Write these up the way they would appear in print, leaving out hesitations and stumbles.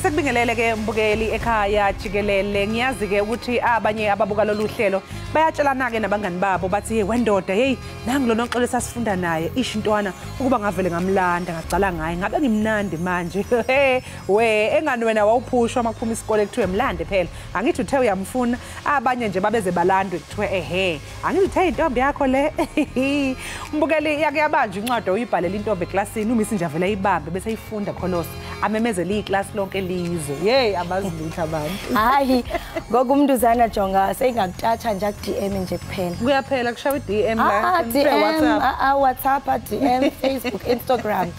Sikubingelele ke mbukeli ekhaya Jikelele ngiyazi ke ukuthi abanye ababuka lolu hlelo bayatshelana ke nabangani babo bathi wendoda hey nangi lo noxolo sasifunda naye ishintwana ukuba ngavele ngamlanda ngacala ngaye ngabe ngimnandi manje we engani wena wawuphushwa makuphuma isikole kuthiwe mlande phela angithi uthe uyamfuna abanye nje babeze balandwe kuthiwe angithi uthe intombi yakho le mbukeli yake yabanje incwadi uyibhalela intombi eklasini umisi nje avela ibambe bese ifunda kholosa amemezela iclass lonke lizwe hey abazilutha abantu hayi ngokumntuzana jonga seyingakuthatha nje DM nje kuphela kuyaphela kushawa iDM la WhatsApp DM Facebook Instagram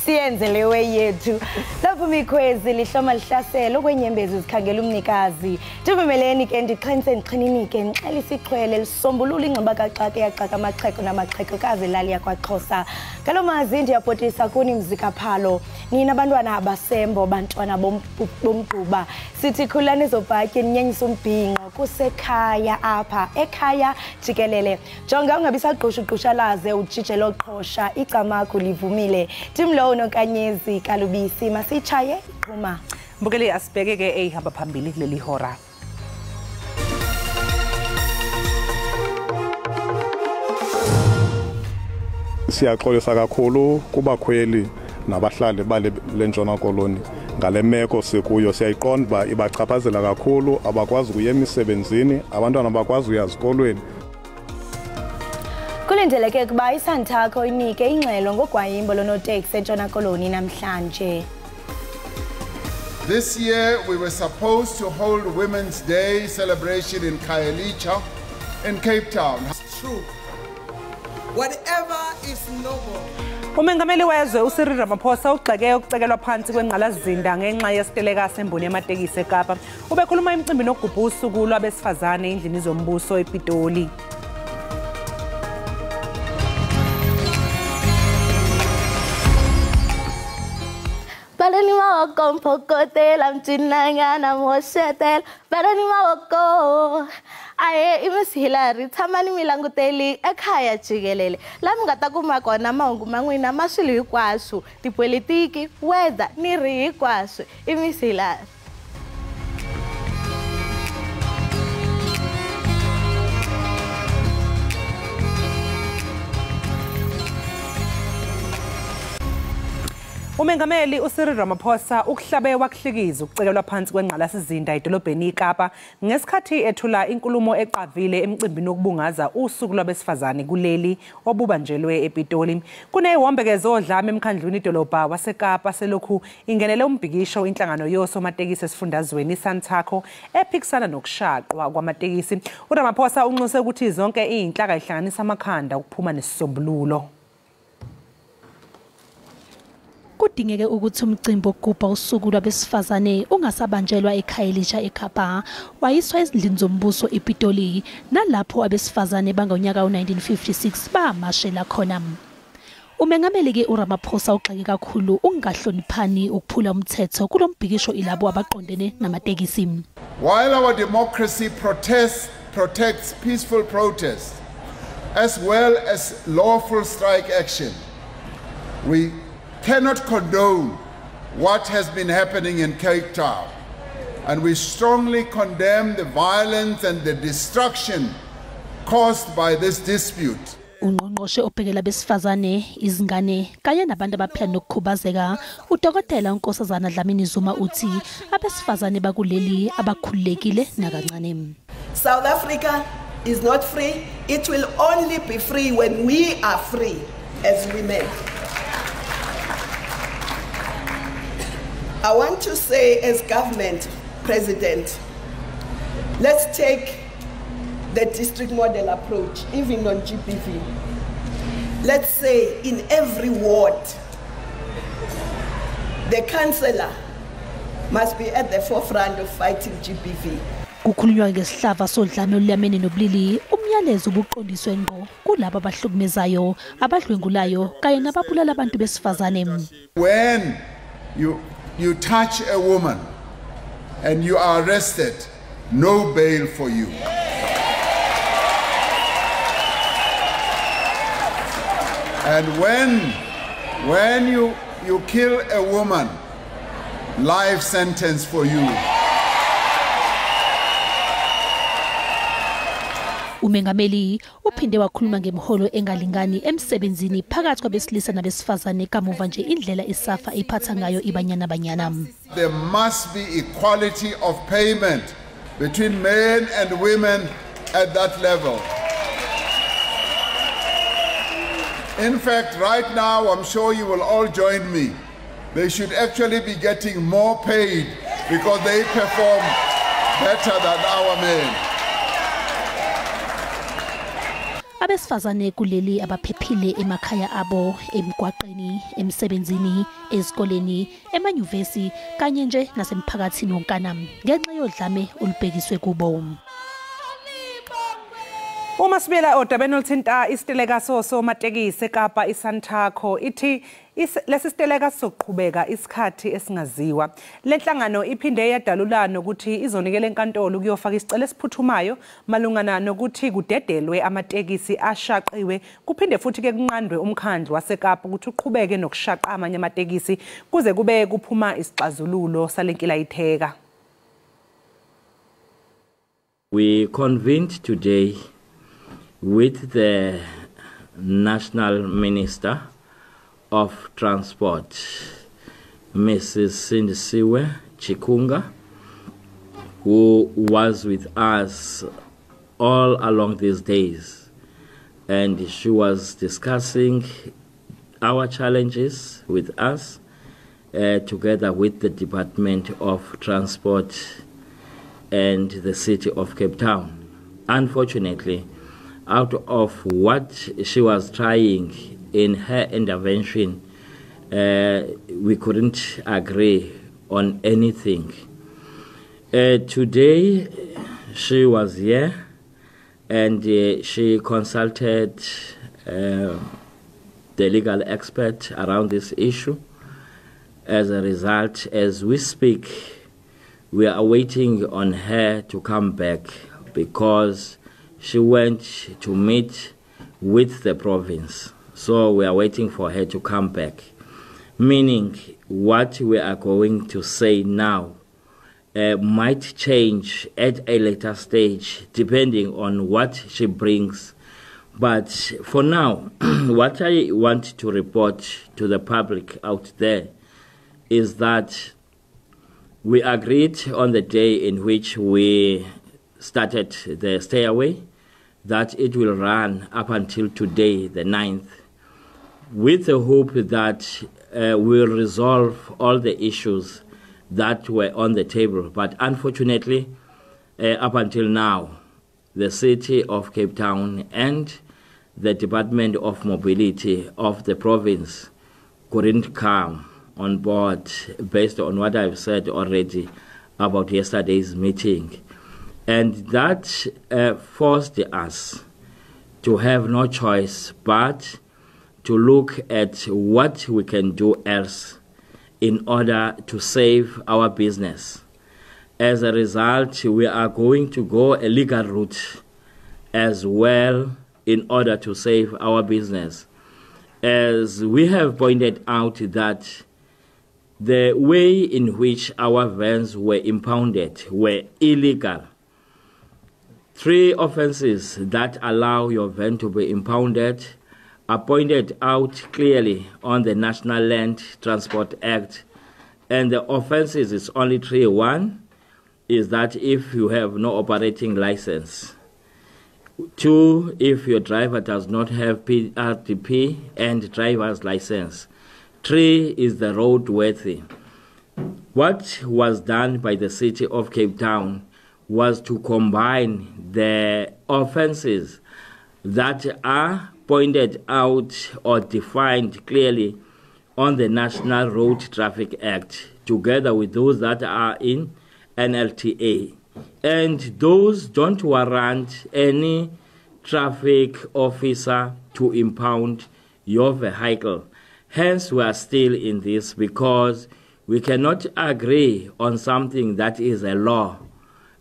siyenze lewe yethu lapho mikhwezi lihloma lihlasela okwenyembezi zikhangela umnikazi ndivumeleni ke ndiqhininike ngixela isichwele lisombulula ingxiba kaxake yaxaka amaxheko namaxhekokazi lali yakwaXhosa ngalomazi ndiyapotisa kuni mzikaphalo nina abantwana abasembo bantwana bomgquba sithi khulani zobhatye ninyenyisa umbhinqo kusekhaya apha ekhaya Jikelele jonga ungabisaqhushalaze ujije loqhosha icamagu livumile timlo nokanyezi kalubisi masichaye iqhuma mbukeli asibheke ke ehamba phambili kuleli hora siyaxolisa kakhulu kubakhweli nabahlali bale lentshona koloni ngale meko sikuyo siyayiqonda ba ibachaphazela kakhulu abakwazi ukuya emisebenzini abantwana bakwazi uya ezikolweni kulindeleke kuba isanthakho inike ingxelo ngogwayimbo lonoteksi entshona koloni namhlanje. This year we were supposed to hold Women's Day celebration in Ekhaya in Cape Town. It's true. Whatever is noble. Umengameli wezwe uCyril Ramaphosa ugxeke ukucekelwa phansi kwengqalazinda ngenxa yesiteleka semboni yamatekisi eKapa. Ubekhuluma emcimbini ogubha usuku lwabesifazane endlini zombuso ePitoli. Balani mawoko mpokotela mchinanga na moshetel balani mawoko aye imisihilari thamani milanguteli ekhaya Jikelele lami ngata kuma kona mahungu man'wina ma swilo hinkwaswo tipolitiki weather ni ri hinkwaswo imisihilari Umengameli uCyril Ramaphosa ukuhlabe wakuhlikiza ukucekelwa phansi kwengqalasizinda edolobheni iKapa ngesikhathi ethula inkulumo eqavile emcimbini okubungaza usuku lwabesifazane kuleli obubanjelwe ePitoli. Kunewombekezo odlame emkhandlwini idolobha waseKapa selokhu ingenele umbhikisho inhlangano yosomatekisi esifundazweni isanthakho ephikisana nokushaqwa kwamatekisi. uRamaphosa unxuse ukuthi zonke izinhlaka ihlanganisa amakhanda ukuphuma nesisombululo. Kudingeke ukuthi umcimbi ogubha usuku lwabesifazane ungasabanjelwa eKhaya eKapa wayiswa ezindlini zombuso ePitoli nalapho abesifazane bangonyaka u1956 bamashela khona. Umengameli ke uRamaphosa ugxeke kakhulu ungahloniphani ukuphula umthetho kulombhikisho ilabo abaqondene namatekisi. While our democracy protects peaceful protest as well as lawful strike action, we cannot condone what has been happening in Cape Town, and we strongly condemn the violence and the destruction caused by this dispute. Ungqongqoshe obhekela besifazane izingane kanye nabantu abaphila nokukhubazeka uDokotela uNkosazana Dlamini Zuma uthi abesifazane bakuleli abakhululekile nakancane. South Africa is not free. It will only be free when we are free as women. I want to say as government president, let's take the district model approach, even on GBV. Let's say in every ward, the councillor must be at the forefront of fighting GBV. Kukhulunywa ngesihlava sodlame oluyamene nobulili umyalezo ubuqondiswe ngqo kulabo abahlukumezayo abadlwengulayo kanye nababulala abantu besifazane. When you touch a woman and you are arrested, no bail for you. And when you kill a woman, life sentence for you. Umengameli uphinde wakhuluma ngemholo engalingani emsebenzini phakathi kwabesilisa nabesifazane kamuva nje indlela isafa iphatha ngayo ibanyana banyana. There must be equality of payment between men and women at that level. In fact, right now, I'm sure you will all join me. They should actually be getting more paid because they perform better than our men. Abesifazane kuleli abaphephile emakhaya abo, emgwaqeni, emsebenzini, ezikoleni, emanyuvesi kanye nje nasemphakathini wonkana ngenxa yodlame olubhekiswe kubo. Uma sibila odabeni oluthinta isiteleka somatekisi eKapa iSantaco ithi lesi siteleka sizoqhubeka isikhathi esingaziwa. Lenhlangano iphinde yadalulana ukuthi izonikela enkantolo ukuyofaka isicelo esiphuthumayo malungana nokuthi kudedelwe amatekisi ashaqiwe kuphinde futhi ke kunqandwe umkhandlu waseKapa ukuthi uqhubeke nokushaqa amanye amatekisi kuze kube kuphuma isixazululo salenkinga itheka. We convened today with the National Minister of Transport, Mrs. Sindisiwe Chikunga, who was with us all along these days. And she was discussing our challenges with us, together with the Department of Transport and the City of Cape Town. Unfortunately, out of what she was trying in her intervention, we couldn't agree on anything. Today, she was here and she consulted the legal expert around this issue. As a result, as we speak, we are waiting on her to come back because she went to meet with the province. So we are waiting for her to come back. Meaning what we are going to say now might change at a later stage depending on what she brings. But for now, what I want to report to the public out there is that we agreed on the day in which we started the stay-away that it will run up until today, the 9th, with the hope that we'll resolve all the issues that were on the table. But unfortunately, up until now, the City of Cape Town and the Department of Mobility of the province couldn't come on board based on what I've said already about yesterday's meeting. And that forced us to have no choice but to look at what we can do else in order to save our business. As a result, we are going to go a legal route as well in order to save our business. As we have pointed out that the way in which our vans were impounded were illegal. 3 offenses that allow your van to be impounded are pointed out clearly on the National Land Transport Act. And the offenses is only 3. 1 is that if you have no operating license. 2, if your driver does not have PRTP and driver's license. 3 is the roadworthy. What was done by the City of Cape Town was to combine the offenses that are pointed out or defined clearly on the National Road Traffic Act together with those that are in NLTA. And those don't warrant any traffic officer to impound your vehicle. Hence, we are still in this because we cannot agree on something that is a law.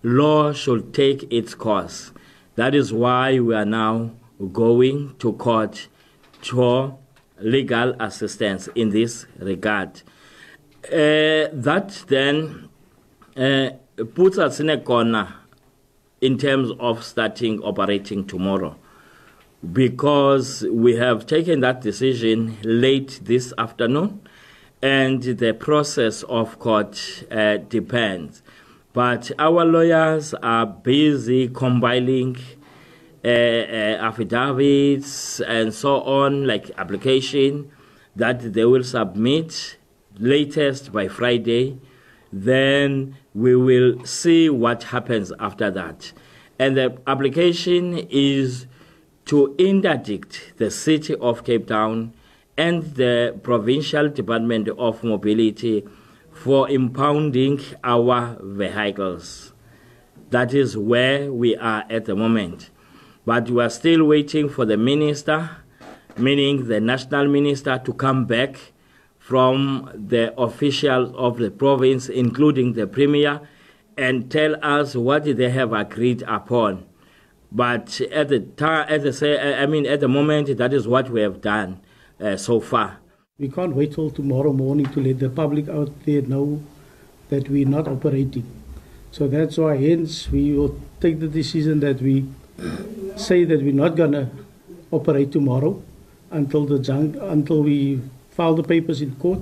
Law should take its course. That is why we are now going to court for legal assistance in this regard. That then puts us in a corner in terms of starting operating tomorrow, because we have taken that decision late this afternoon, and the process of court depends. But our lawyers are busy compiling affidavits and so on, like application that they will submit latest by Friday. Then we will see what happens after that. And the application is to interdict the City of Cape Town and the Provincial Department of Mobility for impounding our vehicles. That is where we are at the moment. But we are still waiting for the minister, meaning the national minister, to come back from the officials of the province, including the premier, and tell us what they have agreed upon. But at the time, at the moment, that is what we have done so far. We can't wait till tomorrow morning to let the public out there know that we're not operating. So that's why, hence, we will take the decision that we say that we're not going to operate tomorrow until we file the papers in court,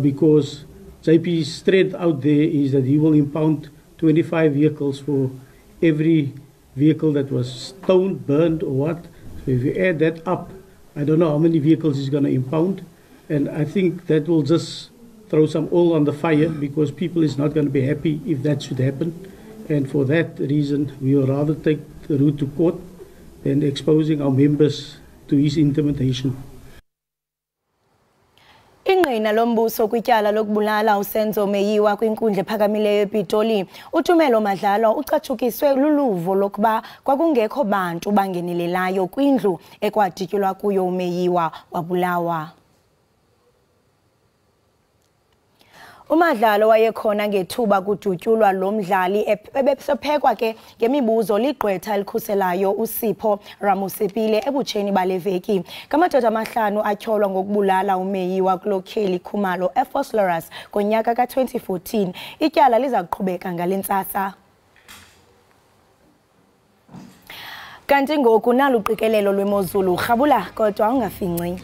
because JP's threat out there is that he will impound 25 vehicles for every vehicle that was stoned, burned, or what. So if you add that up, I don't know how many vehicles he's going to impound, and I think that will just throw some oil on the fire, because people is not going to be happy if that should happen. And for that reason, we will rather take the route to court than exposing our members to his intimidation. Ingqina lombuso kwityala lokubulala uSenzo Meyiwa kwinkundla ephakamileyo ePitoli, uTumelo Madlalo ucatshukiswe luluvo lokuba kwakungekho bantu bangenelelayo kwindlu ekwadityulwa kuyo uMeyiwa wabulawa. Umadlalo wayekhona ngethuba kudutyulwa lo mdlali ebesophekwa ke ngemibuzo ligqwetha elikhuselayo uSipho Ramusipile ebutsheni baleveki. Ngamadoda amahlanu atyholwa ngokubulala uMeyiwa kulokheli Khumalo eFosloras ngonyaka ka-2014. Ityala liza kuqhubeka ngale ntsasa. Kanti ngoku nalo uqikelelo lwemozulu rhabula kodwa ungafinci.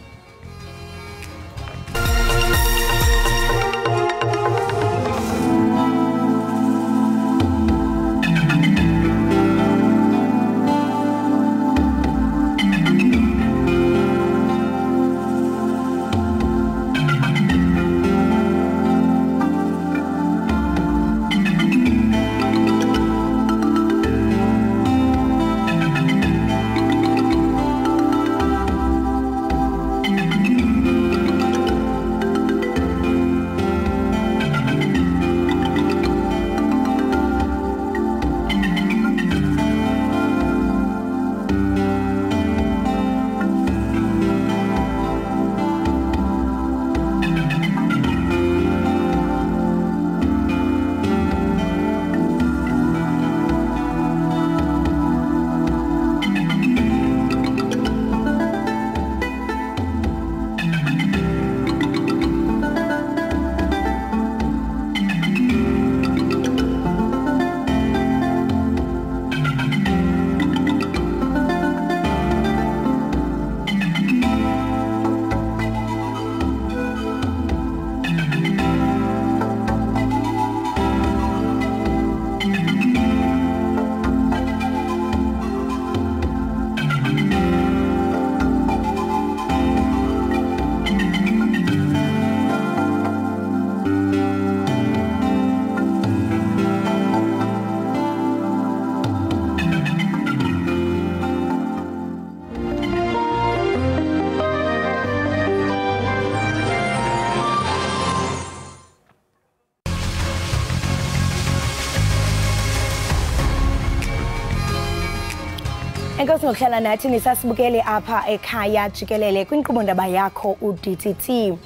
Enkosi ngokuhlala nathi nisasibukele apha ekhaya Jikelele kwinkqubo ndaba yakho uDTT.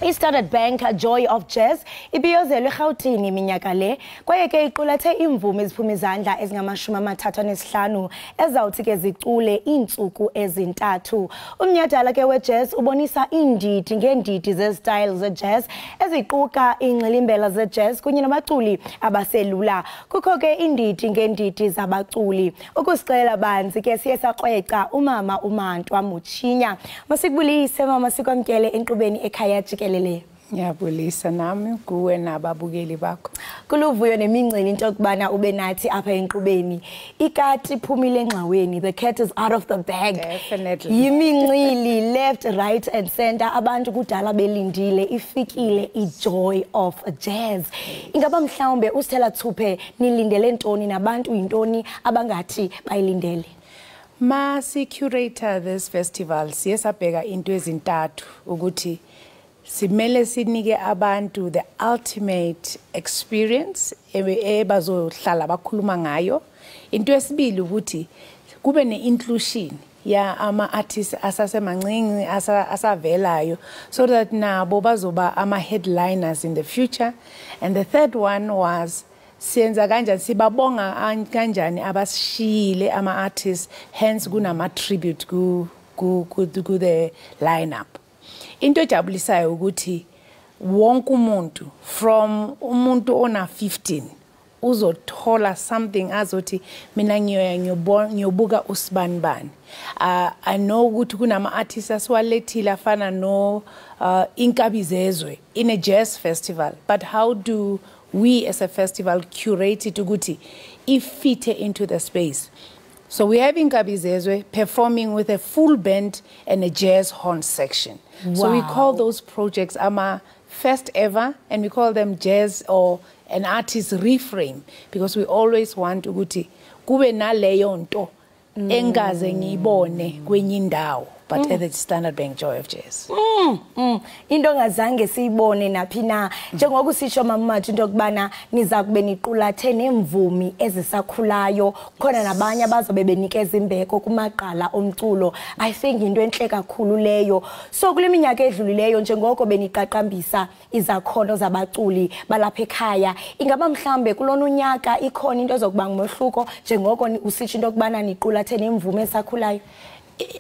I-Standard Bank Joy of Jazz ibhiyozelwe eGauteng iminyaka le kwaye ke iqulathe imvume eziphuma izandla ezingama-35 ezawuthi ke zicule iintsuku ezintathu. Umnyhadala ke we-jazz ubonisa iindidi ngeendidi ze-style ze-jazz eziquka iingxilimbela ze-jazz kunye nabaculi abaselula. Kukho ke iindidi ngeendidi zabaculi. Ukusixelela banzi ke siye sakrweca umama uMantwa Mutshinya. Masikubulise mama sikwamkele enkqubeni Ekhaya Jikelele. Ngiyabulisa nami kuwe nababukeli bakho. Kuluvuyo nemincili into yokubana ube nathi apha enkqubeni. Ikati iphumile engxaweni. The cat is out of the bag. Definitely. Yimincili left, right and center. Abantu kudala belindile ifikile ijoy of jazz. Ingaba mhlawumbe uSithela Thuphe nilindele ntoni nabantu yintoni abangathi bayilindele? Masi curator this festival siyesabheka into ezintathu ukuthi simele sinike abantu the ultimate experience ebazohlala bakhuluma ngayo. Into esibili ukuthi kube ne-inclusion ya ama-artists asasemancinci asavelayo so that nabo bazoba ama-headliners in the future. And the third one was siyenza kanjani sibabonga kanjani abasishiyile ama-artists, hence kunama-tribute ku the lineup. Into ejabulisayo ukuthi wonke umuntu from umuntu ona 15 uzothola something azothi mina ngiyobuka usibanibani. I know ukuthi kunama-artists asiwalethile afana no Inkabizezwe in a jazz festival, but how do we as a festival curate it ukuthi ifite into the space? So we have Inkabizezwe performing with a full band and a jazz horn section. Wow. So we call those projects first ever, and we call them jazz or an artist reframe, because we always want ukuthi kube naleyo nto engaze ngiyibone kwenye indawo, but at the Standard Bank Joy of Jazz. Into ngazange siyibone naphi na njengoba usisho mama Mathi into kubana niza kube niqulathe nemvumi ezisakhulayo khona nabanye abazobe benikeza imbeko kumaqala omculo. I think into enhle kakhulu leyo. So kule minyaka edlulileyo njengoko beniqaqambisa izakhono zabaculi balapha ekhaya, ingaba mhlambe kulona unyaka ikhona into ezokuba ngomehluko njengoko usisho into kubana niqulathe nemvumi esakhulayo?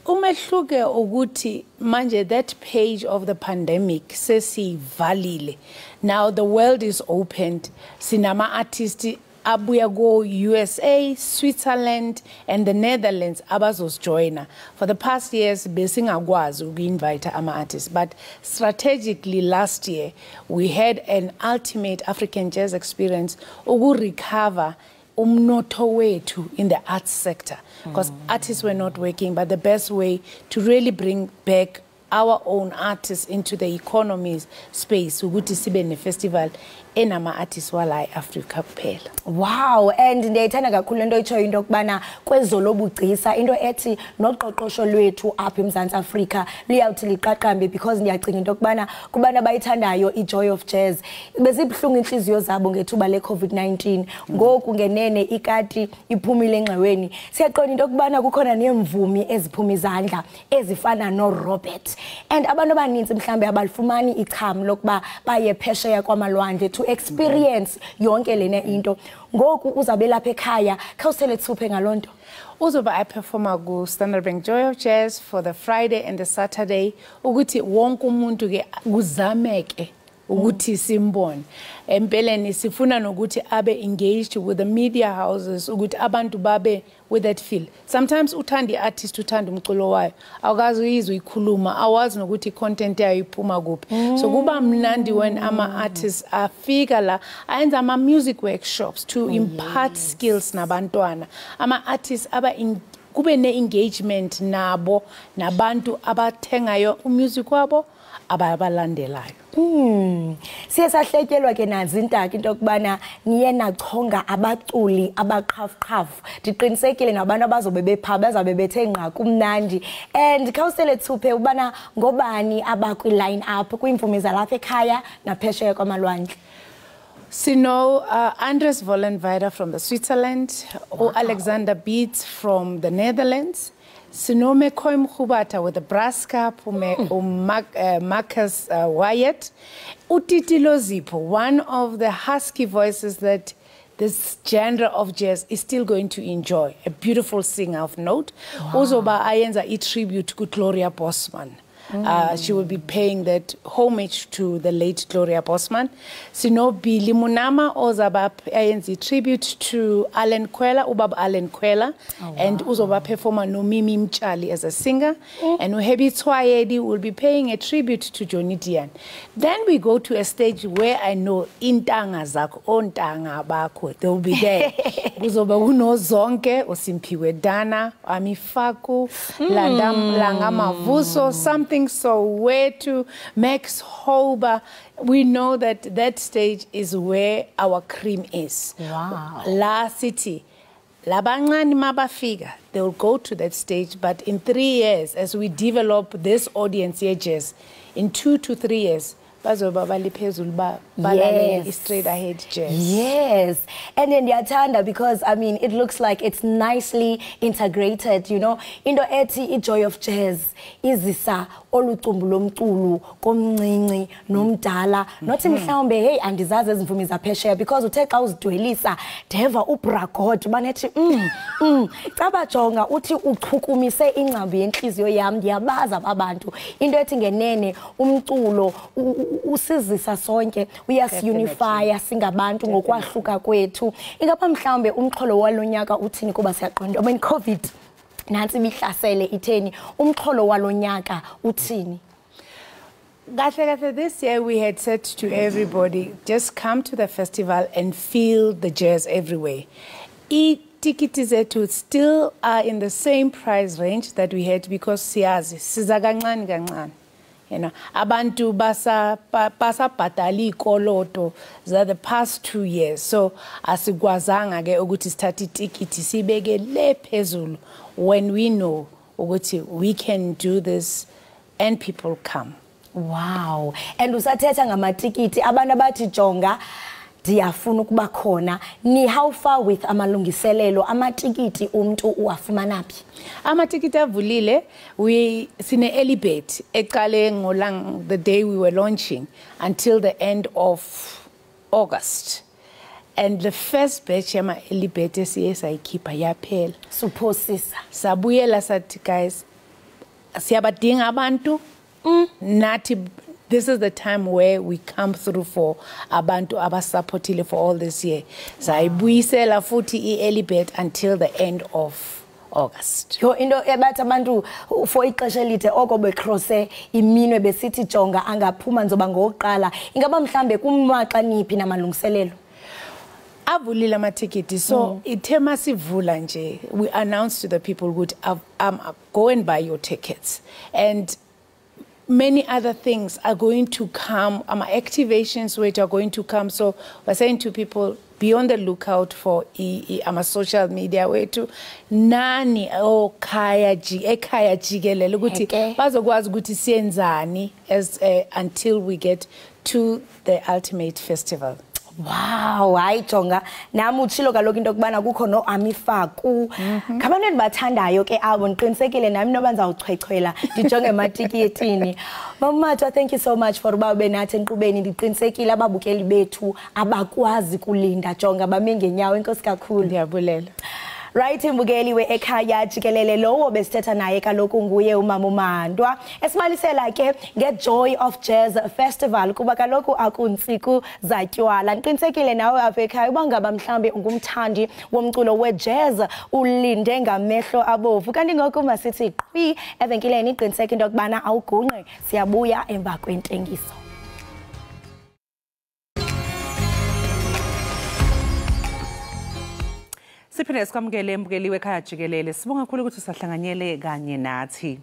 Umehluke ukuthi manje that page of the pandemic sesivalile. Now the world is opened. Sinama artists abuya go USA, Switzerland and the Netherlands abazosjoina. For the past years besingakwazi uku-invite ama-artists, but strategically last year we had an ultimate African jazz experience uku-recover umnotho wethu in the arts sector, because artists were not working, but the best way to really bring back our own artists into the economies space ukuthi sibe ne festival enama artists wala eAfrica kuphela. Wow, and ndiyayithanda kakhulu into itsho into kubana kwezolobugcisa into ethi noqoqosho lwethu apha eMzantsi Afrika liyawuthi liqaqambe, because ndiyacinga into kubana kubana bayithandayo iJoy of Jazz bezibhlungu inhliziyo zabo ngethuba leCovid-19 ngoku ngenene ikati iphumile engxaweni. Siyaqonda into kubana kukhona nemvumi eziphuma izandla ezifana noRobert, and abantu abaninzi mhlambe abalifumani icham lokuba baye phesheya kwamalwandle to experience yonke lena into. Ngoku uzabe lapha ekhaya khawusele Thuphe ngalonto. Uzoba I-performa ku Standard Bank Joy of Jazz for the Friday and the Saturday ukuthi wonke umuntu ke kuzameke ukuthi simbone. Empeleni sifuna nokuthi abe engaged with the media houses ukuthi abantu babe with that feel. Sometimes uthanda i-artist uthanda umculo wayo awukazi uyizwe ikhuluma awazi nokuthi content yayo iphuma kuphi. So kuba mnandi when ama-artists afika la ayenza ama-music workshops to impart skills nabantwana. Ama-artists kube ne-engagement nabo nabantu abathengayo umusic wabo abalandelayo. Siye sahletyelwa ke nazi intaka into kubana niye nachonga abaculi abaqhafuqhafu. Ndiqinisekile nabantu abazobe bepha bazabe bethe ngqa kumnandi. And khawusele Thuphe ubana ngobani abakwi line up kwimvumi zalapha ekhaya naphesheya kwamalwandle? Sino Andres Vollenweider from the Switzerland, Alexander Beats from the Netherlands, Sinome Koim Khubata with the brass cap, Marcus Wyatt, Utitilo Zipho, one of the husky voices that this genre of jazz is still going to enjoy. A beautiful singer of note. Uzoba ayenza a tribute to Gloria Bosman. She will be paying that homage to the late Gloria Bosman. Sino Billy Munama ozaba ayenzi tribute to Alan Kwela, Ubab Alan Kwela, and uzoba performer no Mimi Mchali as a singer. And Uhebi Twayedi will be paying a tribute to Johnny Dian. Then we go to a stage where I know intanga zako ontanga bako, they will be there. Uzoba uno zonke, Osimpiwe Dana, Amifaku, Langama Vuso, something so where to Max Hober. We know that that stage is where our cream is. Wow. La City. Labangani Mabafika. They will go to that stage, but in 3 years, as we develop this audience here, jazz, in 2 to 3 years, yes. Straight ahead jazz. Yes. And then Yatanda, because I mean it looks like it's nicely integrated, you know. Indo ethi joy of jazz izisa olucumbulo mculu komncinci nomdala nothi mhlawumbe hey andizazi ezimvumi zaphesheya because uthe xa uzidwelisa deva ubragot banethi cabajonga uthi uchukumise ingcambu yenhliziyo yami ndiyabaza abantu into ethi ngenene umculo usizisa sonke uyasiunifya singabantu ngokwahluka kwethu ingapha mhlawumbe umxholo walonyaka uthini kuba siyaqonda I mean COVID nansi bihlasele itheni umxholo walonyaka uthini This year we had said to everybody, just come to the festival and feel the jazz everywhere. Tickets zethu still are in the same price range that we had because siyazi siza kancane kancane. You know, abantu basa bhatali ikoloto za the past 2 years. So asigwazanga ke ukuthi sithathe ticket sibeke le phezulu when we know ukuthi we can do this and people come. Wow. And usathetha ngamatikiti abantu abathi jonga ndiyafuna ukuba khona ni how far with amalungiselelo amatikiti umuntu uwafumana phi amatikiti avulile we sine early bird eqale ngolang the day we were launching until the end of August. And the first batch yama early bird esiyikhipha yaphela supposisa sabuyela sathi guys siyabadinga abantu nathi this is the time where we come through for abantu abasupportile for all this year. Sayibuyisela futhi early bird until the end of August. Yo into ebathi abantu for ixesha elide oko becrosse iminwe besithi jonga angaphuma nzoba ngoqala ingaba mhlambe kumaxa niphi namalungiselelo avulile amatikiti so ithe masivula nje we announced to the people good go and buy your tickets and many other things are going to come, activations which are going to come. So we're saying to people, be on the lookout for social media way to nani Ekhaya Jikelele ukuthi bazokwazi ukuthi siyenzani as until we get to the ultimate festival. Wow, hayi jonga nami utshilo kaloku into kubana kukho no Amifaku ngabantu endibathandayo ke abo ndiqinisekile nami noba ndizawuchwechwela ndijonge ematikitini Mama, thank you so much for uba benathi enqubeni ndiqinisekile ababukeli bethu abakwazi kulinda jonga bame ngenyawo inkosi kakhulu ndiyabulela Right imbukeli we Ekhaya Jikelele lowo besithetha naye kaloku nguye umama uMandwa esibalisela ke ngeJoy of Jazz Festival kuba kaloku akuntsiku zatywala ndiqinisekile nawe apha ekhaya uba ngaba mhlambe ungumthandi womculo wejazz ulinde ngamehlo abovu kanti ngoku masithi qhwi evenkileni iqiniseke into kubana awugungqe siyabuya emva kwentengiso Siphinde sikwamukele embukeli wekhaya Jikelele sibonga kakhulu ukuthi usahlanganyele kanye nathi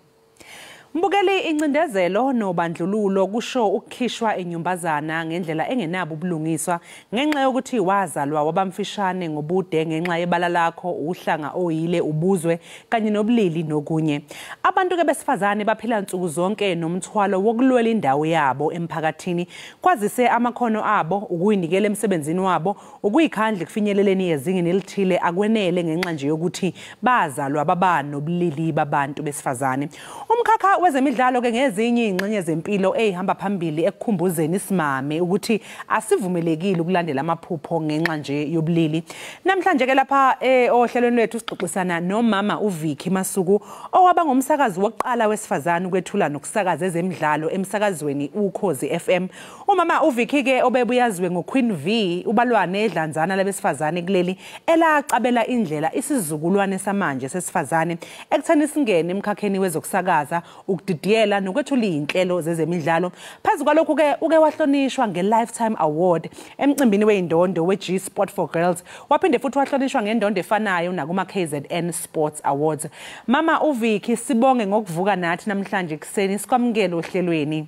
Mbukeli incindezelo nobandlululo kusho ukukhishwa enyumbazana ngendlela engenabo ubulungiswa ngenxa yokuthi wazalwa wabamfishane ngobude ngenxa yebala lakho uhlanga oyile ubuzwe kanye nobulili nokunye. Abantu ke besifazane baphila nsuku zonke nomthwalo wokulwela indawo yabo emphakathini kwazise amakhono abo ukuyinikela emsebenzini wabo ukuyikhandla kufinyeleleni ezingeni elithile akwenele ngenxa nje yokuthi bazalwa baba nobulili babantu besifazane. Umkhakha wezemidlalo ke ngezinye ingxenye zempilo ehamba phambili ekukhumbuzeni isimame ukuthi asivumelekile ukulandela amaphupho ngenxa nje yobulili. Namhlanje ke lapha ohlelweni lethu sixoxisana nomama uVicky Masuku owaba ngumsakazi wokuqala wesifazane ukwethula nokusakaza ezemidlalo emsakazweni uKhozi FM. Umama uVicky ke obebuyaziwe ngoQueen V ubalwane edlanzana labesifazane kuleli elaqabela indlela isizukulwane samanje sesifazane ekutheni singene emkhakheni wezokusakaza ukudidiyela nokwethula inhlelo zezemidlalo. Phezu kwalokho ke uke wahlonishwa nge-Lifetime Award emcimbini weindondo we-G Sport for Girls. Waphinde futhi wahlonishwa ngendondo efanayo nakuma KZN Sports Awards. Mama uVicky sibonge ngokuvuka nathi namhlanje kuseni sikwamukele ohlelweni.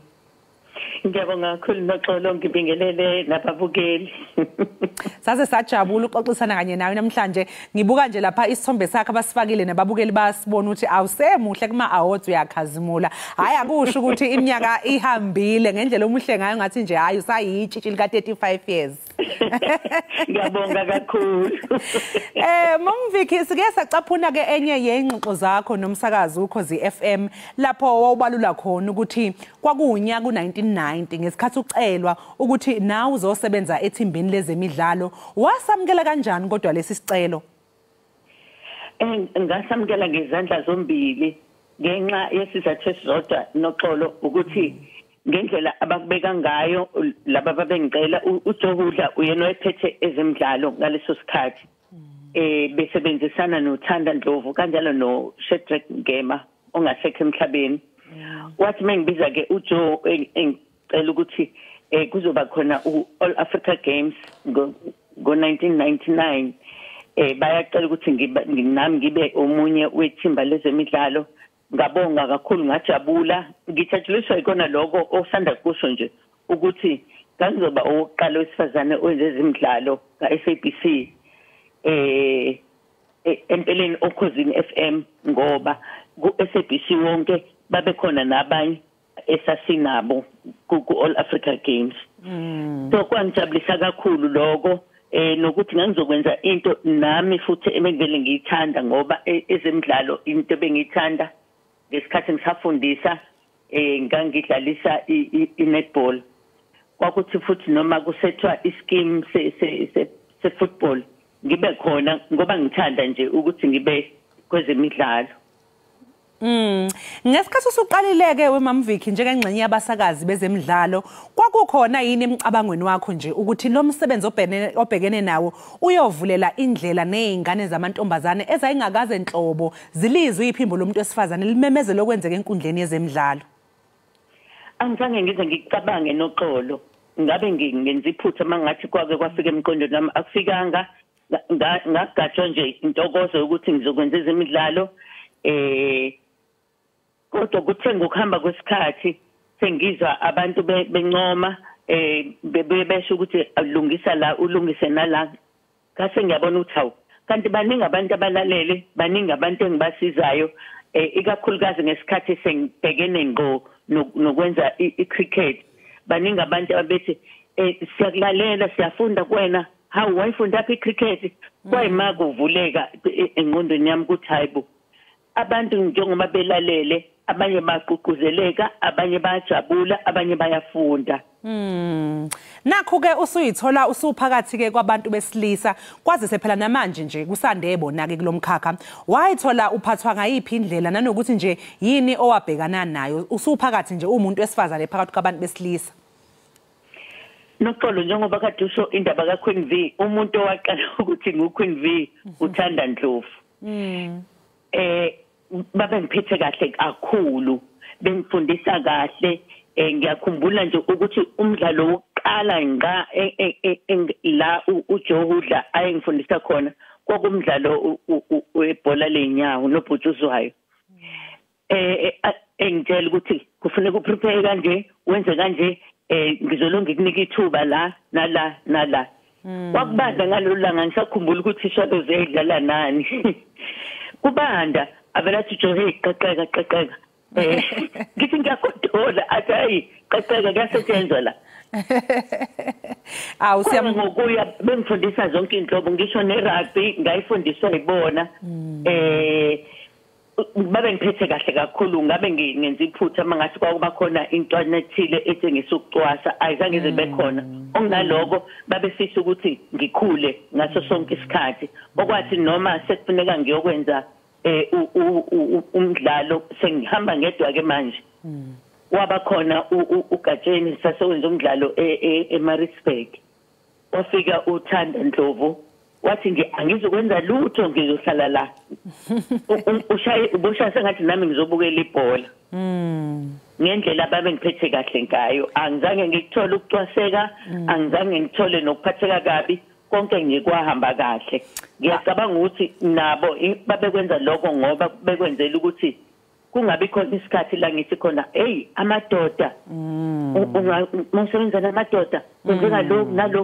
Ngiyabonga kakhulu noxolo ngibingelele nababukeli. Saze sajabula uxoxisana kanye nawe namhlanje. Ngibuka nje lapha isithombe sakhe abasifakile nababukeli basibona ukuthi awusemuhle kuma awards uyakhazimula. Hayi akusho ukuthi iminyaka ihambile ngendlela omuhle ngayo ngathi nje hayi usayitshitshi lika 35 years. Ngiyabonga kakhulu. Mumviki sike sacaphuna ke enye yengxoxo zakho nomsakazi uKhozi FM lapho wawubalula khona ukuthi kwakunyaka u1990 ngesikhathi ucelwa ukuthi nawe uzosebenza ethimbini lezemidlalo. Wasamkela kanjani kodwa lesi sicelo? Ngasamkela ngezandla zombili ngenxa yesizathu esizodwa noxolo ukuthi ngendlela abakubeka ngayo laba babengicela uJohudla uyena oyephethe ezemidlalo ngaleso sikhathi besebenzisana noThanda Ndlovu kanjalo noShedrack Ngema ongasekho emhlabeni. Wathi mengibiza ke uJo engicela ukuthi kuzoba khona All Africa Games ngo1999 bayacela ukuthi nami ngibe omunye wethimba lezemidlalo. Ngabonga kakhulu ngajabula ngithatshuliswa ikona lokho osanda kusho nje ukuthi ngizoba oqala wesifazane oyezemidlalo kaSABC empeleni okhozini FM ngoba kuSABC wonke babe khona nabanye esasinabo ku All Africa Games. So kwangijabulisa kakhulu lokho nokuthi ngangizokwenza into nami futhi ebengivele ngiyithanda ngoba ezemidlalo into bengiyithanda ngesikhathi ngisafundisa ngangidlalisa i-netball. Kwakuthi futhi noma kusethwa ischeme se football ngibe khona ngoba ngithanda nje ukuthi ngibe kwezemidlalo. Ngesikhathi usuqalileke weMamVicky njengengxenye yabasakazi bezemidlalo kwakukhona yini emicabangweni wakho nje ukuthi lo msebenzi obhekene nawo uyovulela indlela nezingane zamantombazane ezayingakaze enhlobo zilizwe iphimbo lomuntu wesifazane limemezelo okwenzeka enkundleni yezemidlalo? Angizange ngize ngikucabange noxolo ngabe ngenza iphutha mangathi kwake kwafika emqondweni nami akufikanga ngagatshwa nje intokozo ukuthi ngizokwenza ezemidlalo kodwa kuthe ngokuhamba kwesikhathi sengizwa abantu bencoma besho ukuthi alungisa la ulungise nala kase ngiyabona ukuthi hawu kanti baningi abantu abalalele baningi abantu engibasizayo ikakhulukazi ngesikhathi sengibhekene ngo nokwenza icricket baningi abantu abethi siyakulalela siyafunda kuwena hawu wayifunda apha icricket kwayima kuvuleka engqondweni yami ukuthi hayibo abantu njengoba belalele abanye baququzeleka abanye bayajabula abanye bayafunda. Nakho ke usuyithola usuphakathi ke kwabantu besilisa kwazise phela namanje nje kusandebo nake kulomkhakha wayithola uphathwa ngayiphi indlela nanokuthi nje yini owabhekana nayo usuphakathi nje umuntu wesifazane phakathi kwabantu besilisa? Noxolo njengoba kade usho indaba kaQueen V umuntu owaqala ukuthi nguQueen V uThanda Ndlovu. Babe ngiphethe kahle kakhulu bengifundisa kahle ngiyakhumbula nje ukuthi umdlalo wokuqala nga la uJohudla ayengifundisa khona kwakumdlalo webhola lenyawo nobhutshuzwayo engitshela ukuthi kufanele uprepare kanje wenze kanje ngizolonga ngikunika ithuba la nala wakubanda ngalolu langa ngisakhumbula ukuthi ishalo zedlala nani kubanda avela uJohe qaqeka ngithi ngiyakodola athi hayi qaqeka kuyasetshenzwa la awu ngokuya bengifundisa zonke inhlobo ngisho nerugby ngayifundiswa yibona babe ngiphethe kahle kakhulu ngabe ngenza iphutha mangathi kwakuba khona intwana ethile ethengisa ukucwasa ayizange zibe khona okunaloko babefisa ukuthi ngikhule ngaso sonke isikhathi okwathi noma sekufuneka ngiyokwenza umdlalo sengihamba ngedwa ke manje waba khona uGatsheni sasewenza umdlalo eMaritzburg wafika uThanda Ndlovu wathi nje angizokwenza lutho ngizohlala la ubushaya sengathi nami ngizobukela ibhola ngendlela babe ngiphethe kahle ngayo angizange ngikuthola ukucwaseka angizange ngithole nokuphatheka kabi konke ngikwahamba kahle ngiyacabanga ukuthi nabo babekwenza lokho ngoba bekwenzela ukuthi kungabi khona isikhathi la ngithi khona hey amadoda usebenza namadoda kwenza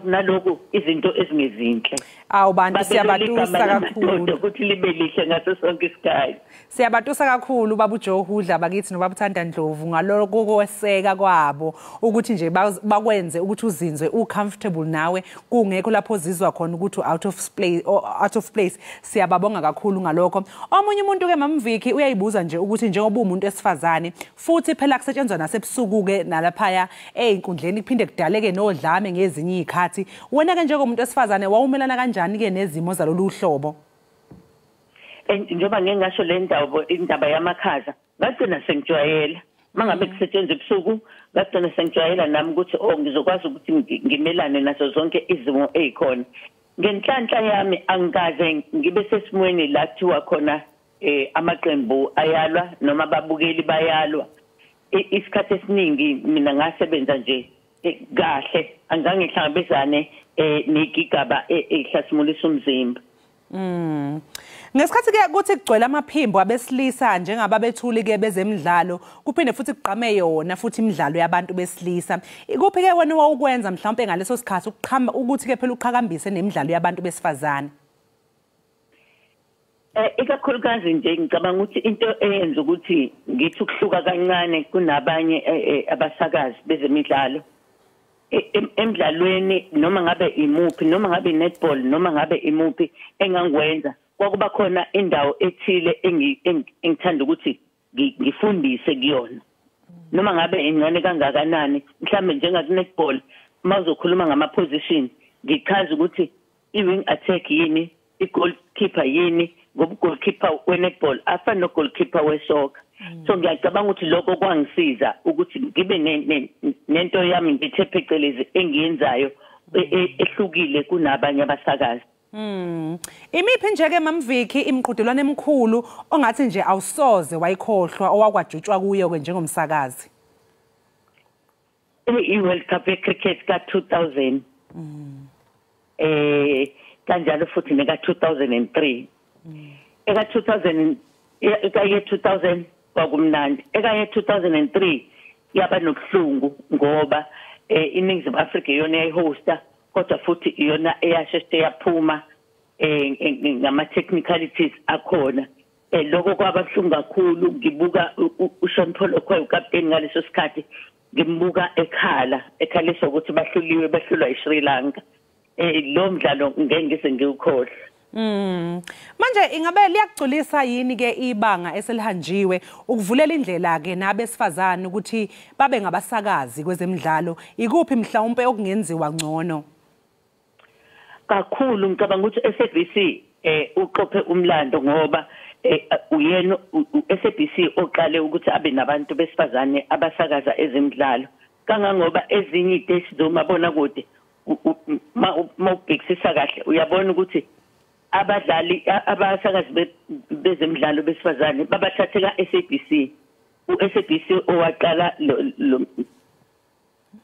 naloku izinto ezingezinhle awu bantu siyabatusa kakhulu ukuthi libe lihle ngaso sonke isikhathi siyabatusa kakhulu baba uJohudla bakithi nobaba Thanda Ndlovu ngaloko kweseka kwabo ukuthi nje bakwenze ukuthi uzinzwe ucomfortable nawe kungekho lapho uzizwa khona ukuthi out of place siyababonga kakhulu ngalokho omunye umuntu ke mamviki uyayibuza nje ukuthi njengoba umuntu esifazane futhi phela kusetshenzwa nasebusuku ke nalaphaya einkundleni kuphinde kudaleke nodlame ngezinye izikhathi wena ke njengomuntu esifazane wawumelana kanjani ke nezimo zalolu hlobo njengoba ngingasho le indaba yamakhaza ngagcina sengijwayela mangabe kusetshenzwa ebusuku ngagcina sengijwayela nami ukuthi ngizokwazi ukuthi ngimelane nazo zonke izimo ezikhona ngenhlanhla yami angikaze ngibe sesimweni la kuthiwa khona amaqembu ayalwa noma ababukeli bayalwa isikhathi esiningi mina ngasebenza nje kahle angizange ngihlangabezane negigaba ehlasimulisa umzimba ngesikhathi ke kuthi kugcwele amaphimbo abesilisa njengababethuli ke bezemidlalo kuphinde futhi kuqhame yona futhi imidlalo yabantu besilisa ikuphi ke wena wawukwenza mhlawumbe ngaleso sikhathi ukuqhama ukuthi ke phela uqhakambise nemidlalo yabantu besifazane ikakhulukazi nje ngicabanga ukuthi into eyenza ukuthi ngithi ukuhluka kancane kunabanye abasakazi bezemidlalo emidlalweni noma ngabe imuphi noma ngabe netball noma ngabe imuphi engangwenza kwakuba khona indawo ethile engithanda ukuthi ngifundise kuyona noma ngabe ingane kangakanani mhlambe njengaku netball mazokhuluma ngama position ngichaza ukuthi i-wing attack yini i-goalkeeper yini ngoba goalkeeper we-netball afana no-goalkeeper we-soccer so ngiyacabanga ukuthi lokho kwangisiza ukuthi ngibe nento yami ngithe phecelezi engiyenzayo ehlukile kunabanye abasakazi imiphi nje ke mamviki imiqhudelwano emikhulu ongathi nje awusoze wayikhohlwa owakwajutshwa kuyo ke njengomsakazi i-World Cup cricket ka-2000 kanjalo futhi neka 2003 eka 2000 kwakumnandi eka 2003 yaba nokuhlungu ngoba iNingizimu Afrika iyona eyayihosta kodwa futhi iyona eyasheshe yaphuma ngama technicalities akhona lokho kwabahlungu kakhulu ngibuka uSean Paul Okoye ukapteni ngaleso sikhathi ngimbuka ekhala ukuthi bahlulwa eSri Lanka lo mdlalo ngeke ngise ngiwukhohle manje ingabe liyagculisa yini ke ibanga eselihanjiwe ukuvulela indlela ke nabesifazane ukuthi babe ngabasakazi kwezemidlalo ikuphi mhlawumbe okungenziwa ngcono kakhulu ngicabanga ukuthi SABC uqophe umlando ngoba uyena SABC oqale ukuthi abe nabantu besifazane abasakaza ezemidlalo kangangoba ezinye iteshi zomabona kude mawubhekisisa kahle uyabona ukuthi abadlali abasakazi bezemidlalo besifazane babathathela SABC uSABC owaqala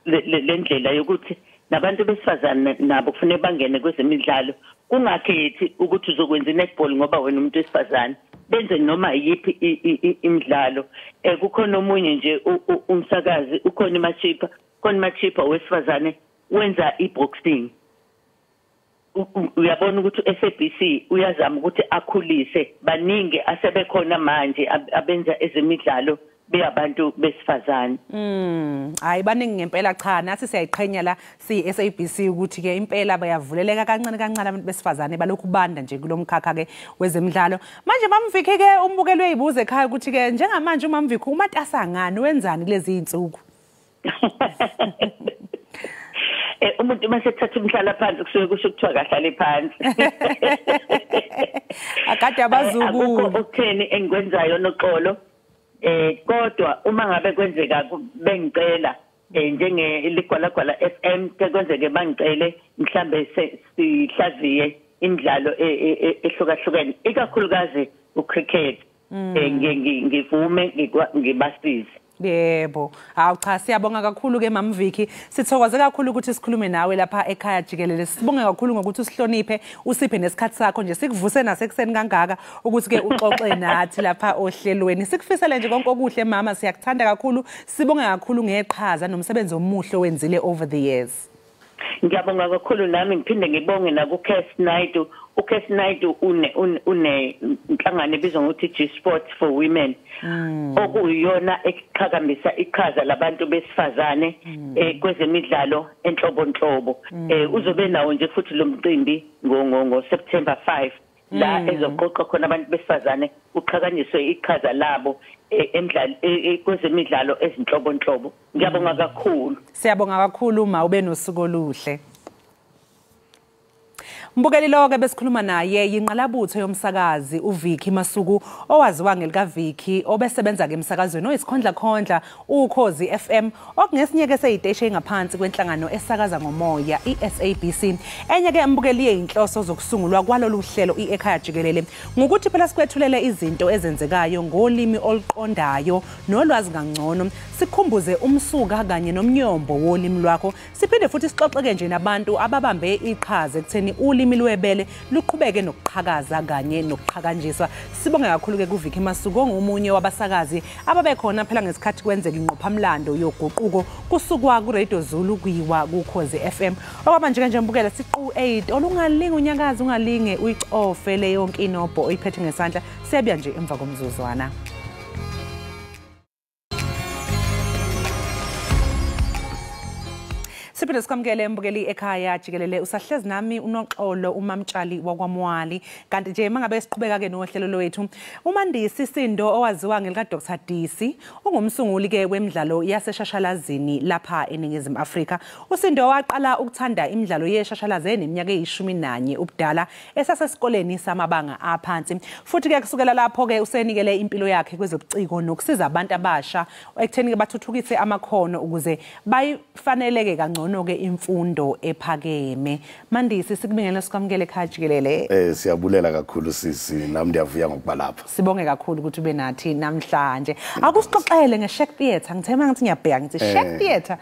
le ndlela yokuthi nabantu besifazane nabo kufanele bangene kwezemidlalo kungakhethi ukuthi uzokwenza netball ngoba wena umuntu wesifazane benze noma yipi imidlalo kukhona omunye nje umsakazi ukhona imachipa wesifazane wenza iboxing uyabona ukuthi SABC uyazama ukuthi akhulise baningi asebekhona manje abenza ezemidlalo beyabantu besifazane hayi baningi ngempela cha nathi siyayiqhenya la SABC ukuthi ke impela bayavuleleka kancane kancane abantu besifazane balokhu banda nje kulomkhakha ke wezemidlalo manje mamvike ke umbukelo uyibuza ekhaya ukuthi ke njengamanje umamvike umatasa ngani wenzani kulezi insuku umuntu mase thatha umhlala phansi kusuke kusho kuthiwa kahlale phansi akade abazukulu ukutheni engikwenzayo noxolo kodwa uma ngabe kwenzeka bengicela njenge ligwalagwala FM kwenzeke bangicele mhlambe sihlaziye imidlalo ehlukahlukene ikakhulukazi ucricket ngivume ngibasize yebo hawu cha siyabonga kakhulu ke mamviki sithokoze kakhulu ukuthi sikhulume nawe lapha ekhaya jikelele sibonge kakhulu ngokuthi usihloniphe usiphe nesikhathi sakho nje sikuvuse nasekuseni kangaka ukuthi ke uxoxe nathi lapha ohlelweni sikufisele nje konke okuhle mama siyakuthanda kakhulu sibonge kakhulu ngeqhaza nomsebenzi omuhle wenzile over the years ngiyabonga kakhulu nami ngiphinde ngibonge naku Cass Night une inhlangano ebizwa ngokuthi G Sports for Women okuyiyona eqhakambisa iqhaza labantu besifazane kwezemidlalo enhlobonhlobo uzobe nawo nje futhi lo mcimbi ngo September 5 la ezoqoqa khona abantu besifazane uqhakanyiswe iqhaza labo kwezemidlalo ezinhlobonhlobo ngiyabonga kakhulu siyabonga kakhulu uma ube nosuku oluhle Mbukeli loke besikhuluma naye yinqalabutho yomsakazi uVicky Masuku owaziwa ngelika Vicky obesebenza ke emsakazweni oyisikhondla khondla uKhozi FM okungesinyeke seyiteshi engaphansi kwenhlangano esakaza ngomoya iSABC enye ke mbukeli yeinhloso zokusungulwa kwalolu hlelo iEkhaya Jikelele ngokuthi phela sikwethulele izinto ezenzekayo ngolimi oluqondayo nolwazi kangcono sikhumbuze umsuka kanye nomnyombo wolimi lwakho siphinde futhi sixoxeke nje nabantu ababambe iqhaza ekutheni ulimi lwebele luqhubeke nokuqhakaza kanye nokuqhakanjiswa sibonge kakhulu ke kuVicky Masuku ongumunye wabasakazi ababekhona phela ngesikhathi kwenzeka inqophamlando yoguquko kusukwa ku Radio Zulu kuyiwa kuKhozi FM okwaba nje mbukela siqu 8 olungalinga unyakazi ungalinge uyicofe le yonke inobho oyiphethe ngesandla sebuya nje emva komzuzwana Siphinde sikamkele mbukeli ekhaya jikelele usahlezi nami unoxolo umamtshali wakwaMwali kanti nje mangabe siqhubeka ke nohlelo lwethu uMandisi Sindo owaziwa ngelika Dr DC ungumsunguli ke wemidlalo yaseshashalazini lapha eNingizimu Afrika uSindo waqala ukuthanda imidlalo yeshashalazi eneminyaka e11 ubudala esasesikoleni samabanga aphansi futhi ke kusukela lapho ke usenikele impilo yakhe kwezobuciko nokusiza abantu abasha ekutheni ke bathuthukise amakhono ukuze bayifaneleke kangcono ke imfundo ephakeme Mandisi sikubingelela sikwamukele ekhaya jikelele siyabulela kakhulu sisi nami ndiyavuya ngokuba lapha sibonge kakhulu ukuthi ube nathi namhlanje akusixoxele ngeShack Theatre ngithema ngathi ngiyabheka ngithi Shack Theatre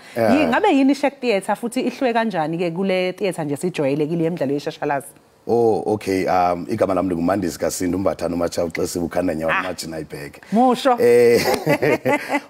ngabe yini Shack Theatre futhi ihlwe kanjani ke kule theatre nje sijwayelekile emidlalo yeshashalazi Oh okay igama lami ngumandisi kaSindo umbathana uMacha uXesiwe ukhanda nyawo imagine ayibheke Musho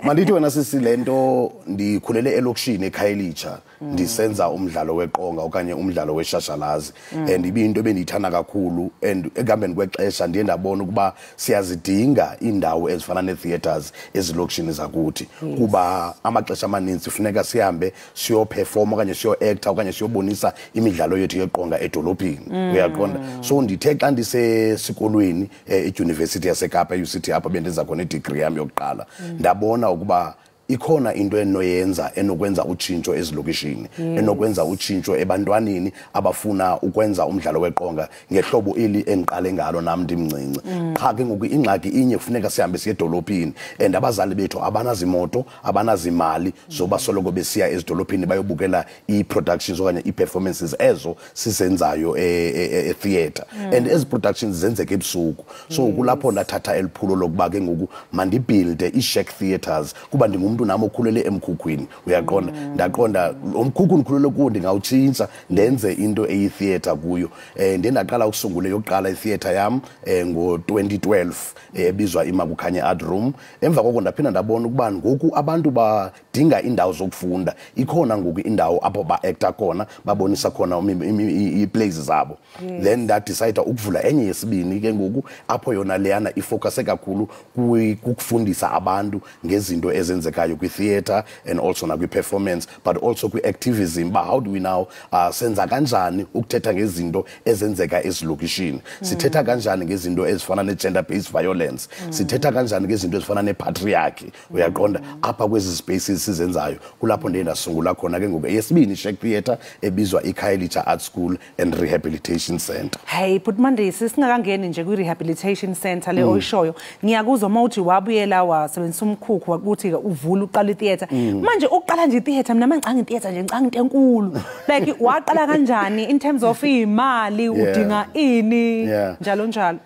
Mandithi wena sisi lento ndikhulele elokishini eKhayelitsha ndisenza umdlalo weqonga okanye umdlalo weshashalazi and ibinto ebendiyithanda kakhulu and ekambeni kwexesha ndiye ndabona ukuba siyazidinga indawo ezifana netheaters ezilokishini zakuthi kuba amaxesha amaninzi kufuneka sihambe siyo perform okanye siyo actor okanye siyobonisa imidlalo yethu yeqonga edolobhini uyaqonda so ndithe xa ndisesikolweni eUniversity yaseKapa UCT apha bendenza khona idegree yami yokuqala ndabona ukuba ikhona into enoyenza enokwenza utshintsho ezilokishini enokwenza utshintsho ebantwaneni abafuna ukwenza umdlalo weqonga ngehlobo eli engiqale ngalo nami ndimncinci qha ke ngoku ingxaki inye kufuneka sihambe siye edolophini and abazali bethu abanazimoto abanazimali zoba soloko besiya ezidolophini bayobukela iproductions okanye iperformances ezo sizenzayo etheater and ezi productions zenzeke ebusuku so kulapho ndathatha eliphulo lokuba ke ngoku mandibuilde iShack Theatres kuba ndingumuntu ngumuntu nami okhulele emkhukhwini uyaqonda ndaqonda umkhukhu nikhulele kuwo ndingawutshintsha ndenze into eyi theater kuyo ndendaqala ukusungula yokuqala i theater yam ngo2012 ebizwa imakukhanye art room emva koko ndaphinda ndabona ukuba ngoku abantu badinga indawo zokufunda ikhona ngoku indawo apho ba actor khona babonisa khona i-plays zabo then ndadecide ukuvula enye yesibini ke ngoku apho yona leyana ifocuse kakhulu kukufundisa abantu ngezinto ezenzekayo kwi-theater and also nakwi-performance but also kwi-activism ba how do we now senza kanjani ukuthetha ngezinto ezenzeka ezilokishini sithetha kanjani ngezinto ezifana ne-gender based violence sithetha kanjani ngezinto ezifana ne-patriarchy uyaqonda apha kwezi spaces sizenzayo kulapho ndiye ndasungula khona ke ngoku yesibini i-Shek Theatre ebizwa Ekhaya Art School and Rehabilitation Center. Hey but Mandisi singakangeni nje kwi-rehabilitation center le oyishoyo ngiyakuzwa mawuthi wabuyela wasebenzisa umkhukhu ukuthi uvula uqala i-theater manje uqala nje i-theater mina mangicanga i-theater nje ngicanga into enkulu like waqala kanjani in terms of imali udinga ini njalo njalo.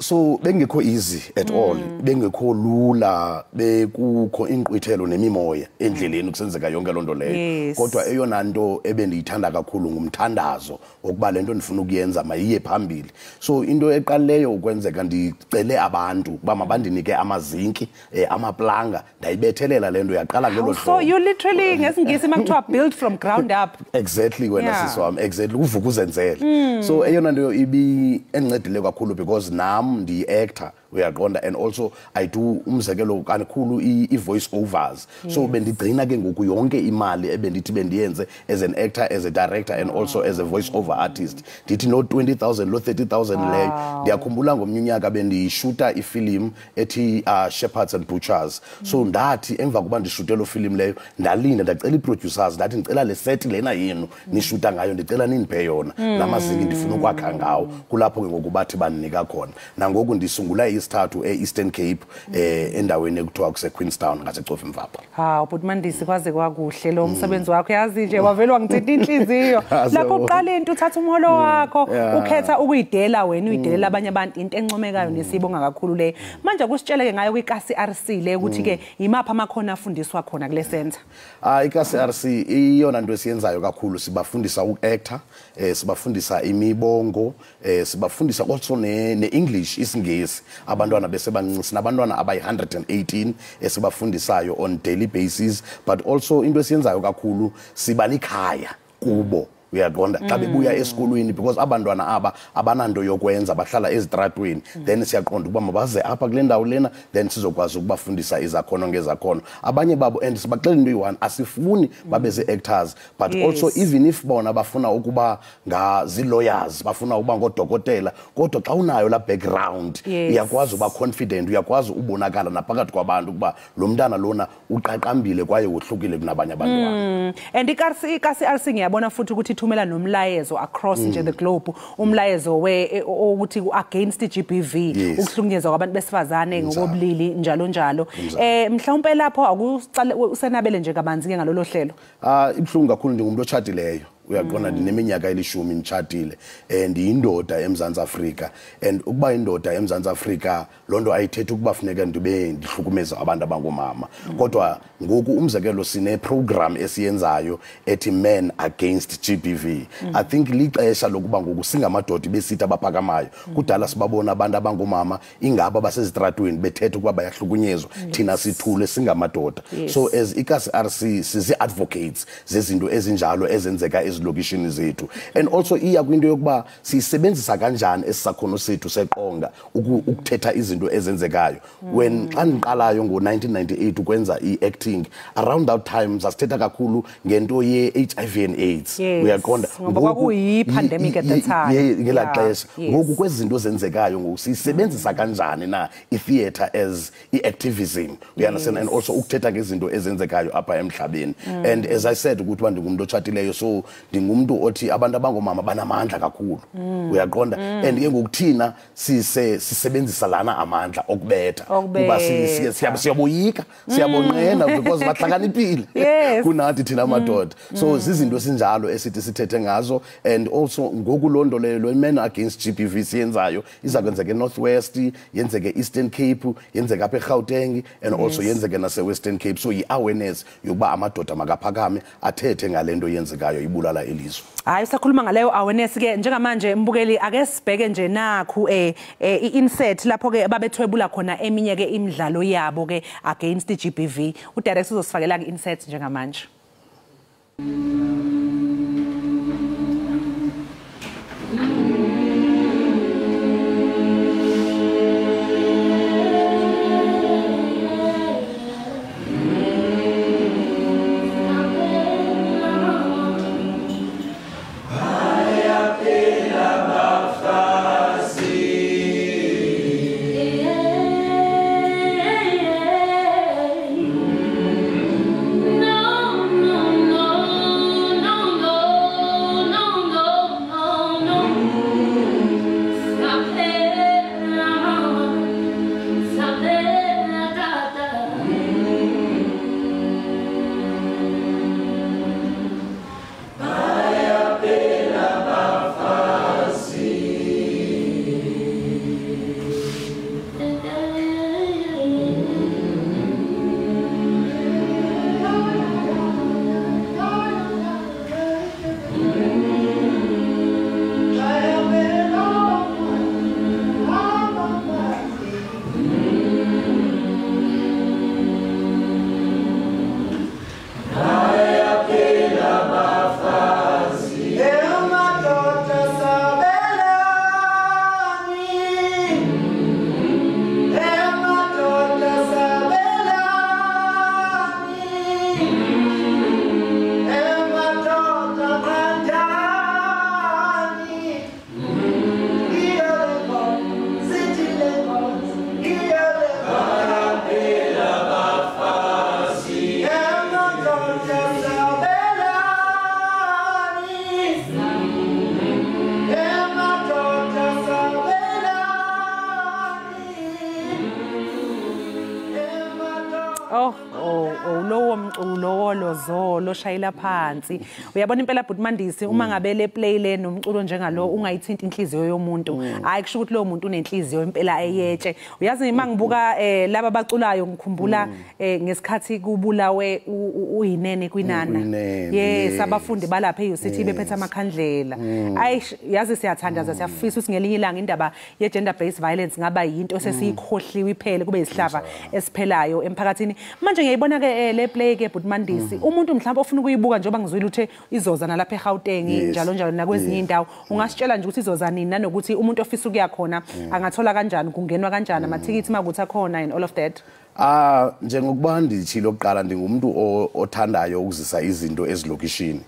So bengekho easy at all bengekho lula bekukho inqwithelo nemimoya endleleni kusenzeka yonke lonto leyo kodwa eyona nto ebendiyithanda kakhulu ngumthandazo okuba lento ndifuna ukuyenza mayiye phambili so into eqaleyo ukwenzeka ndicele abantu ba mabandinike amazinki amaplanga ndayibethelela lento yaqala ngelo hlobo. So you literally ngesingisi makuthiwa build from ground up. Exactly wena siswami exactly uvuka uzenzele so eyona nto ibi encedile kakhulu because nam ndi-actor uyaqonda and also I do umzekelo kakhulu i-voice overs so bendigcina ke ngoku yonke imali ebendithi bendiyenze as an actor as a director and also as a voice over artist ndithi no 20,000 lo 30,000 leyo ndiyakhumbula ngomnyaka bendishuta ifilm ethi Shepherds and Butchers so ndathi emva kuba ndishuta lo film leyo ndalinda ndacela i-producers ndathi ndicela le set lena yenu nishuta ngayo ndicela niniphe yona lamazinki ndifuna ukwakha ngawo kulapho ke ngoku bathi bandinika khona nangoku ndisungula isithathu e-Eastern Cape endaweni ekuthiwa kuse Queenstown ngasecofa Mvapha. But Mandisi kwaze kwakuhle lo msebenzi wakho yazi nje wavelwa ngithinta inhliziyo lapho uqala into uthatha umholo wakho ukhetha ukuyidela wena uyidelela abanye abantu into encomekayo nesibonga kakhulu le manje kusitsheleke ngayo kwikasi RC le ukuthi ke imapha amakhono afundiswa khona kule center. Ikasi RC iyona nto esiyenzayo kakhulu sibafundisa uku-actor sibafundisa imibongo sibafundisa also ne-English isingesi abantwana bese bancinci sinabantwana abayi-118 esibafundisayo on daily basis but also into esiyenzayo kakhulu siba likhaya kubo uyaqonda xa bebuya esikolweni because abantwana aba abananto yokwenza bahlala ezitratweni then siyaqonda ukuba mabaze apha kule ndawo lena then sizokwazi ukubafundisa izakhono ngezakhono abanye babo and sibaxela into eyi-one asifuni babe zii-actors but also even if bona bafuna ukuba zii-lawyers bafuna ukuba ngodokotela kodwa xa unayo la background uyakwazi uba confident uyakwazi ubonakala naphakathi kwabantu ukuba lo mntana lona uqaqambile kwaye wohlukile kunabanye abantwana and ikasi RC ngiyabona futhi ukuthi thumela nomlayezo across nje the globe umlayezo ukuthi against iGBV ukuhlukunyezwa kwabantu besifazane ngokobulili njalo njalo mhlawumbe lapho akucala usenabele nje kabanzi ke ngalolo hlelo ibhlungu kakhulu ndingumuntu otshatileyo uyaqona ndineminyaka eli10 ngitshatile ndiyindoda eMzantsi Afrika and ukuba indoda eMzantsi Afrika lonto ayithethi ukuba funeka ndibe ndihlukumeza abantu abangomama kodwa ngoku umzekelo sine program esiyenzayo ethi Men Against GBV I think lixesha lokuba ngoku singamadoda besithi abaphakamayo kudala sibabona abantu abangomama ingaba basezitratweni bethetha ukuba bayahlukunyezwa thina sithule singamadoda so as ikasi RC sizi advocates zezinto ezinjalo ezenzeka ezilokishini zethu and also iya kwinto yokuba sisebenzisa kanjani esisakhono sethu seqonga ukuthetha izinto ezenzekayo when xa ndiqalayo ngo1998 ukwenza iacting around that time sasithetha kakhulu ngento ye-HIV and AIDS uyaqonda ngoba kuyi-pandemic at the time ngela xesha ngoku kwezinto zenzekayo ngoku sisebenzisa kanjani na i-theater as i-activism you understand and also ukuthetha ngezinto ezenzekayo apha emhlabeni and as I said ukuthi ndingumuntu otshatileyo so ndingumuntu othi abantu abangomama banamandla kakhulu uyaqonda and ke ngokuthina sisebenzisa lana amandla okubetha kuba siyaboyika siyabonqena because bahlakaniphile kunathi thina amadoda so zizinto esinjalo esithi sithethe ngazo and also ngokulondolelo men against GBV siyenzayo iza kwenzeka eNorthwest yenzeke Eastern Cape yenzeka apha eGauteng and also yenzeke nase Western Cape so i-awareness yokuba amadoda makaphakame athethe ngalento yenzekayo ibulala elizwe. Hayi usakhuluma ngaleyo awareness ke njengamanje mbukeli ake sibheke nje nakhu i-insert lapho ke babethwebula khona eminye ke imidlalo yabo ke against i-GBV udirector uzosifakela ke insert njengamanje. Zolo shayila phansi uyabona impela Bhutmandisi uma ngabe le play le nomculo njengalo ungayithinta inhliziyo yomuntu hayi kusho ukuthi lo muntu unenhliziyo impela eyetshe uyazi ima ngibuka laba baculayo ngikhumbula ngesikhathi kubulawe uyinene kwinana yes abafundi balapha eUCT bephethe amakhandlela ayi yazi siyathandaza siyafisa ukuthi ngelinye ilanga indaba ye gender based violence ngaba yinto sesiyikhohliwe iphele kube isihlava esiphelayo emphakathini manje ngiyibona ke le play ke Bhutmandisi umuntu mhlawumbe ofuna ukuyibuka njengoba ngizwile uthe izoza nalapha eGauteng njalo njalo nakwezinye indawo ungasitshela nje ukuthi izoza nini nanokuthi umuntu ofisa ukuya khona angathola kanjani kungenwa kanjani amathikithi makuthi akhona and all of that. Njengokuba ndichilo oqala ndingumuntu othandayo ukuzisa izinto ezilokishini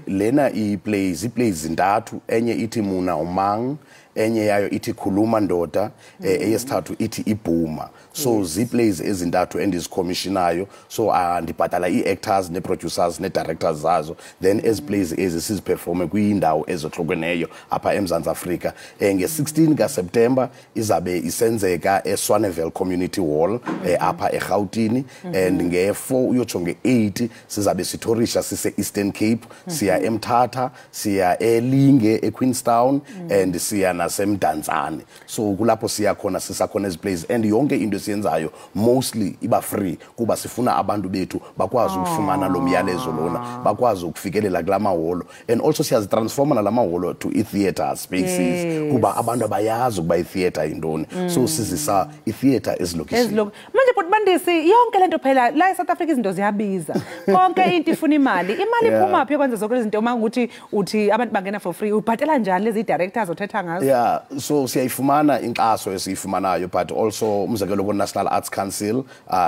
lena iplays zintathu enye ithi Muna Umang enye yayo ithi Khuluma Ndoda eyesithathu ithi Ibhuma so ziplays ezintathu endizicommissionayo so ndibhatala iactors neproducers nedirectors zazo then eziplays sizperforme kwindawo ezohlukeneyo apha eMzantsi Afrika nge-16 kaSeptember izabe isenzeka eSwaneville Community Hall apha eGauteng and nge-4 uyotsho nge-8 sizabe sithorisha sise Eastern Cape siya eMthatha siya eLinge eQueenstown and siya naseMdantsane so kulapho siya khona sisakhona eziplays and yonke into siyenzayo mostly iba free kuba sifuna abantu bethu bakwazi ukufumana lo myalezo lona bakwazi ukufikelela kulamaholo and also siyazitransforma nalamaholo to i-theater spaces kuba abantu abayazi ukuba i-theater yintoni so sizisa i-theater ezilokishini manje Bhutmandisi yonke lento phela la eSouth Africa izinto ziyabiza konke into ifuna imali iphuma phi kwenza zonke izinto uma ukuthi uthi abantu bangena for free ubhatela njani lezi directors othetha ngazo so siyayifumana inkxaso esiyifumanayo but also umzekelo ku National Arts Council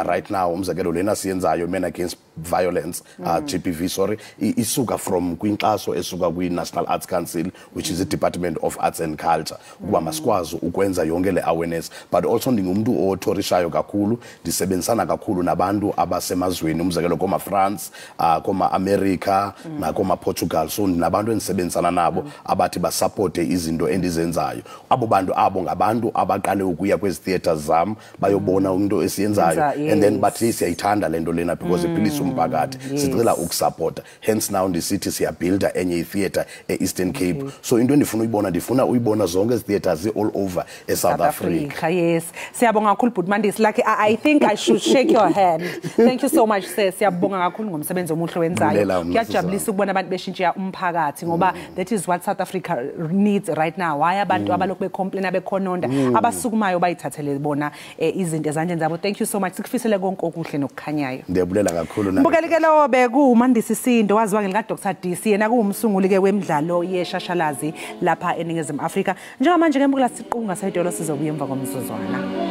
right now umzekelo lena siyenzayo Men Against violence GBV sorry isuka from kwinxaso esuka kwi-National Arts Council which is the Department of Arts and Culture ukuba masikwazi ukwenza yonke le awareness but also ndingumuntu othorishayo kakhulu ndisebenzisana kakhulu nabantu abasemazweni umzekelo koma France koma America nakoma Portugal so nabantu endisebenzisana nabo abathi basupporte izinto endizenzayo abo bantu abo ngabantu abaqale ukuya kwezi theaters zam bayobona into esiyenzayo and then bathi siyayithanda lento lena because iphilisa umphakathi sicela ukusupporta hence now ndisithi siyabuilda enye itheater eEastern Cape so into endifuna uyibona ndifuna uyibona zonke ezi theaters all over eSouth Africa. Yes, siyabonga kakhulu Bhuti Mandisi like I think I should shake your hand. Thank you so much sis. Siyabonga kakhulu ngomsebenzi omuhle wenzayo. Kuyajabulisa ukubona abantu beshintsha umphakathi ngoba that is what South Africa needs right now. Why abantu abalokhu becomplain bekhononda abasukumayo bayithathele bona izinto ezandleni zabo. Thank you so much. Sikufisele konke okuhle nokukhanyayo. Ndiyabulela kakhulu na. Mbukeli ke lo bekuMandisi Sindo waziwa ngelika Dr DC yena kuumsunguli ke wemidlalo yeshashalazi lapha eNingizimu Afrika. Njengamanje ke mbukela siqunga sayidolo sizobuya emva komzuzwana.